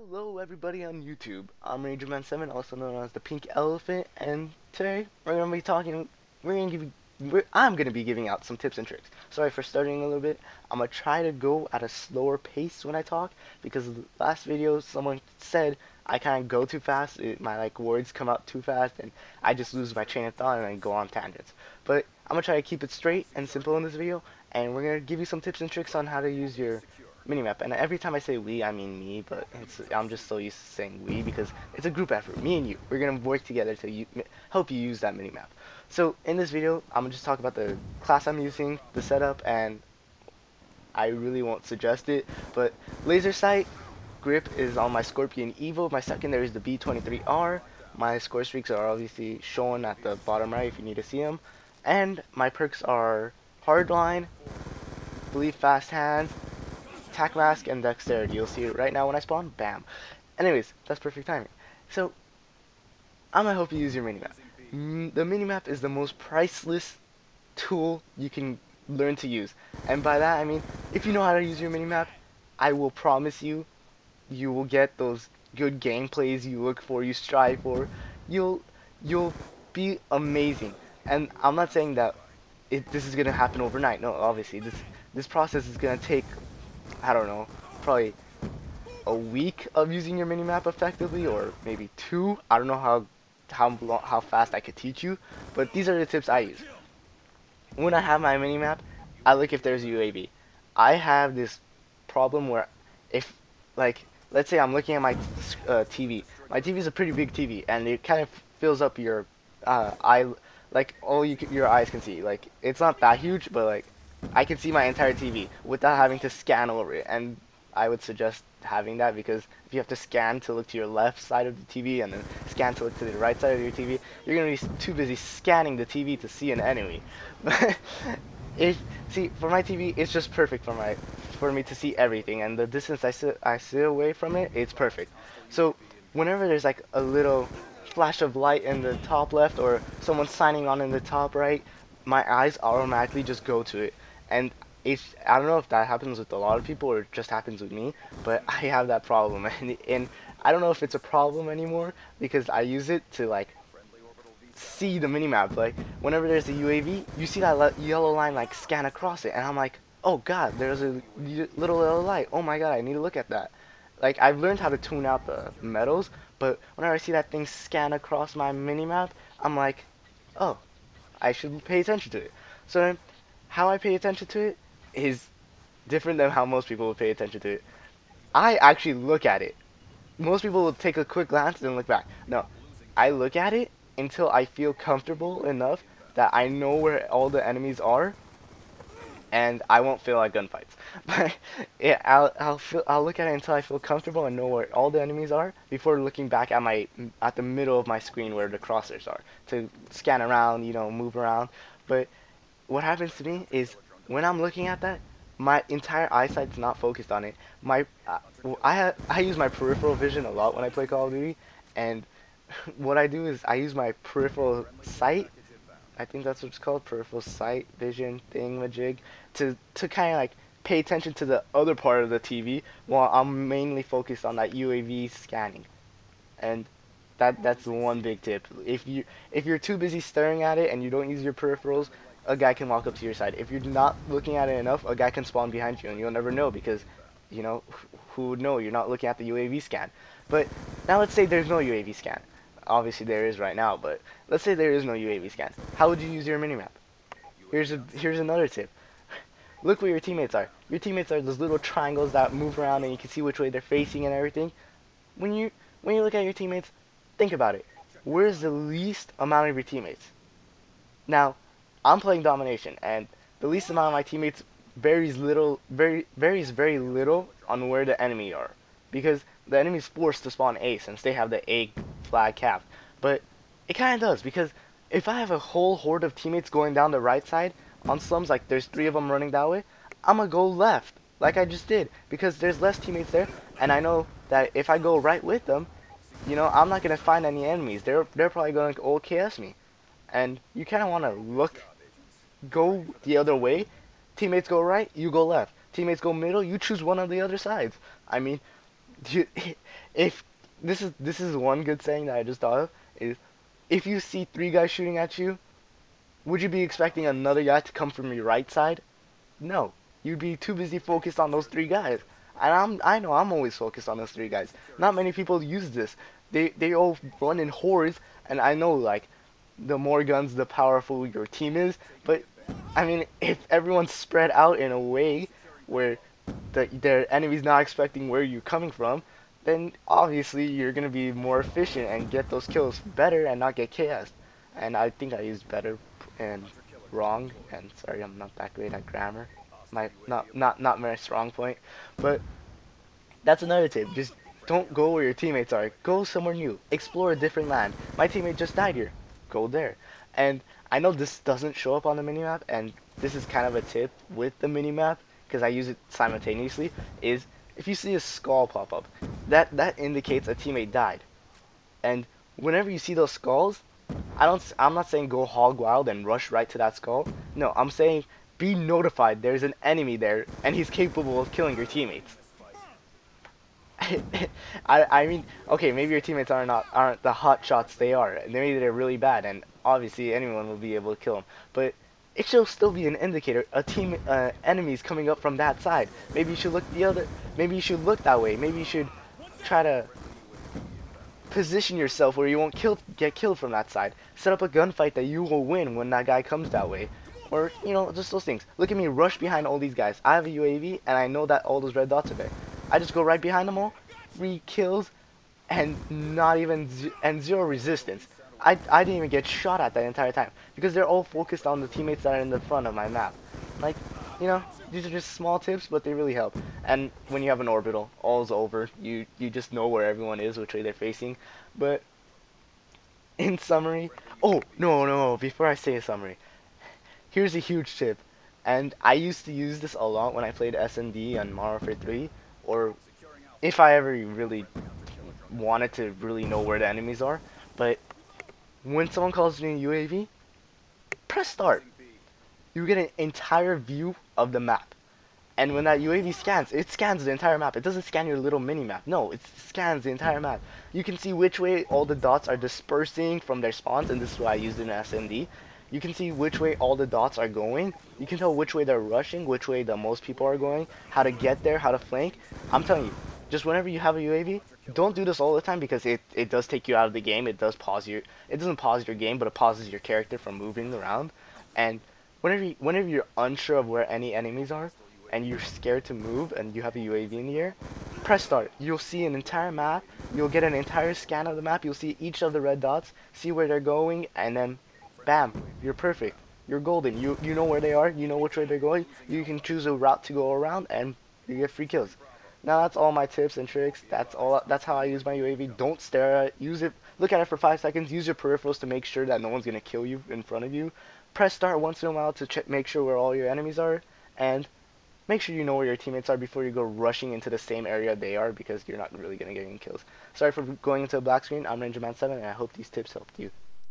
Hello everybody on YouTube. I'm RangerMan7, also known as the Pink Elephant, and today I'm gonna be giving out some tips and tricks. Sorry for starting a little bit. I'm gonna try to go at a slower pace when I talk because the last video someone said I kind of go too fast. My words come out too fast, and I just lose my train of thought and I go on tangents. But I'm gonna try to keep it straight and simple in this video, and we're gonna give you some tips and tricks on how to use your minimap. And every time I say we, I mean me, but I'm just so used to saying we because it's a group effort. Me and you, we're gonna work together to help you use that minimap. So in this video, I'm gonna just talk about the class I'm using, the setup, and I really won't suggest it, but laser sight grip is on my Scropion Evo. My secondary is the B23R. My score streaks are obviously shown at the bottom right if you need to see them. And my perks are Hardline, Believe Fast Hands, Attack Mask, and Dexterity. You'll see it right now when I spawn. Bam. Anyways, that's perfect timing. So, I'm gonna help you use your minimap. The minimap is the most priceless tool you can learn to use. And by that, I mean, if you know how to use your minimap, I will promise you, you will get those good gameplays you look for, you strive for. You'll, you'll be amazing. And I'm not saying that this is gonna happen overnight. No, obviously, this process is gonna take, I don't know, probably a week of using your minimap effectively, or maybe two. I don't know how fast I could teach you, but these are the tips I use. When I have my minimap, I look if there's UAV. I have this problem where if, let's say I'm looking at my TV. My TV is a pretty big TV, and it kind of fills up your eye, like your eyes can see. Like it's not that huge, but like I can see my entire TV without having to scan over it. And I would suggest having that because if you have to scan to look to your left side of the TV and then scan to look to the right side of your TV, you're gonna be too busy scanning the TV to see an enemy. it See, for my TV, it's just perfect for me to see everything, and the distance I sit away from it, it's perfect. So whenever there's like a little flash of light in the top left or someone signing on in the top right, my eyes automatically just go to it. And I don't know if that happens with a lot of people or it just happens with me, but I have that problem, and I don't know if it's a problem anymore because I use it to see the minimap. Like whenever there's a UAV, you see that yellow line like scan across it, and I'm like, oh god, there's a little yellow light. Oh my god, I need to look at that. Like I've learned how to tune out the medals, but whenever I see that thing scan across my minimap, I'm like, oh, I should pay attention to it. So then, how I pay attention to it is different than how most people would pay attention to it. I actually look at it. Most people will take a quick glance and look back. No, I look at it until I feel comfortable enough that I know where all the enemies are, and I won't feel like gunfights. But yeah, I'll look at it until I feel comfortable and know where all the enemies are before looking back at the middle of my screen where the crosshairs are to scan around, move around. But what happens to me is when I'm looking at that, my entire eyesight's not focused on it. I use my peripheral vision a lot when I play Call of Duty, and what I do is I use my peripheral sight. I think that's what it's called, peripheral sight vision thingamajig, to kind of pay attention to the other part of the TV while I'm mainly focused on that UAV scanning. And that's one big tip. If you're too busy staring at it and you don't use your peripherals, a guy can walk up to your side. If you're not looking at it enough, a guy can spawn behind you and you'll never know because, who would know? You're not looking at the UAV scan. But now let's say there's no UAV scan. Obviously there is right now, but let's say there is no UAV scan. How would you use your minimap? Here's another tip. Look where your teammates are. Your teammates are those little triangles that move around and you can see which way they're facing and everything. When you when you look at your teammates, think about it. Where's the least amount of your teammates? Now, I'm playing Domination, and the least amount of my teammates varies very little on where the enemy are, because the enemy's forced to spawn A since they have the A flag capped. But it kind of does, because if I have a whole horde of teammates going down the right side on Slums, like there's 3 of them running that way, I'm gonna go left, like I just did, because there's less teammates there, and I know that if I go right with them, I'm not gonna find any enemies. They're probably gonna OKS me, and you kind of want to go the other way. Teammates go right, you go left. Teammates go middle, you choose one of the other sides. I mean, dude, if this is one good saying that I just thought of is if you see three guys shooting at you, would you be expecting another guy to come from your right side? No, you'd be too busy focused on those three guys. And I know I'm always focused on those three guys. Not many people use this. They all run in hordes, and I know like the more guns, the powerful your team is. But I mean, if everyone's spread out in a way where their enemy's not expecting where you're coming from, then obviously you're gonna be more efficient and get those kills better and not get chaos. And I think I used better and wrong. And sorry, I'm not that great at grammar. My not my strong point. But that's another tip. Just don't go where your teammates are. Go somewhere new. Explore a different land. My teammate just died here. Go there. And I know this doesn't show up on the minimap, and this is kind of a tip with the minimap because I use it simultaneously. Is if you see a skull pop up, that indicates a teammate died. And whenever you see those skulls, I'm not saying go hog wild and rush right to that skull. No, I'm saying be notified there's an enemy there and he's capable of killing your teammates. I mean, okay, maybe your teammates aren't the hot shots they are. Maybe they're really bad, and obviously anyone will be able to kill them. But it should still be an indicator. A team, enemies coming up from that side. Maybe you should look the other. Maybe you should look that way. Maybe you should try to position yourself where you won't get killed from that side. Set up a gunfight that you will win when that guy comes that way. Or, you know, just those things. Look at me rush behind all these guys. I have a UAV, and I know that all those red dots are there. I just go right behind them all, 3 kills, and not even, and 0 resistance. I didn't even get shot at that entire time. Because they're all focused on the teammates that are in the front of my map. Like, you know, these are just small tips, but they really help. And when you have an orbital, all's over. You just know where everyone is, which way they're facing. But in summary, oh no, before I say a summary, here's a huge tip. And I used to use this a lot when I played S&D on Modern Warfare 3, or if I ever really wanted to really know where the enemies are. But when someone calls me a UAV, press start. You get an entire view of the map. And when that UAV scans, it scans the entire map. It doesn't scan your little mini map. No, it scans the entire map. You can see which way all the dots are dispersing from their spawns, and this is why I used it in SMD. You can see which way all the dots are going. You can tell which way they're rushing, which way the most people are going, how to get there, how to flank. I'm telling you, just whenever you have a UAV, don't do this all the time because it does take you out of the game. It doesn't pause your game, but it pauses your character from moving around. And whenever you're unsure of where any enemies are, and you're scared to move and you have a UAV in the air, press start. You'll see an entire map. You'll get an entire scan of the map. You'll see each of the red dots, see where they're going, and then bam, you're perfect. You're golden. You know where they are. You know which way they're going. You can choose a route to go around, and you get free kills. Now that's all my tips and tricks. That's how I use my UAV. Don't stare at it. Use it. Look at it for 5 seconds. Use your peripherals to make sure that no one's gonna kill you in front of you. Press start once in a while to make sure where all your enemies are, and make sure you know where your teammates are before you go rushing into the same area they are because you're not really gonna get any kills. Sorry for going into a black screen. I'm Ninja Man 7, and I hope these tips helped you.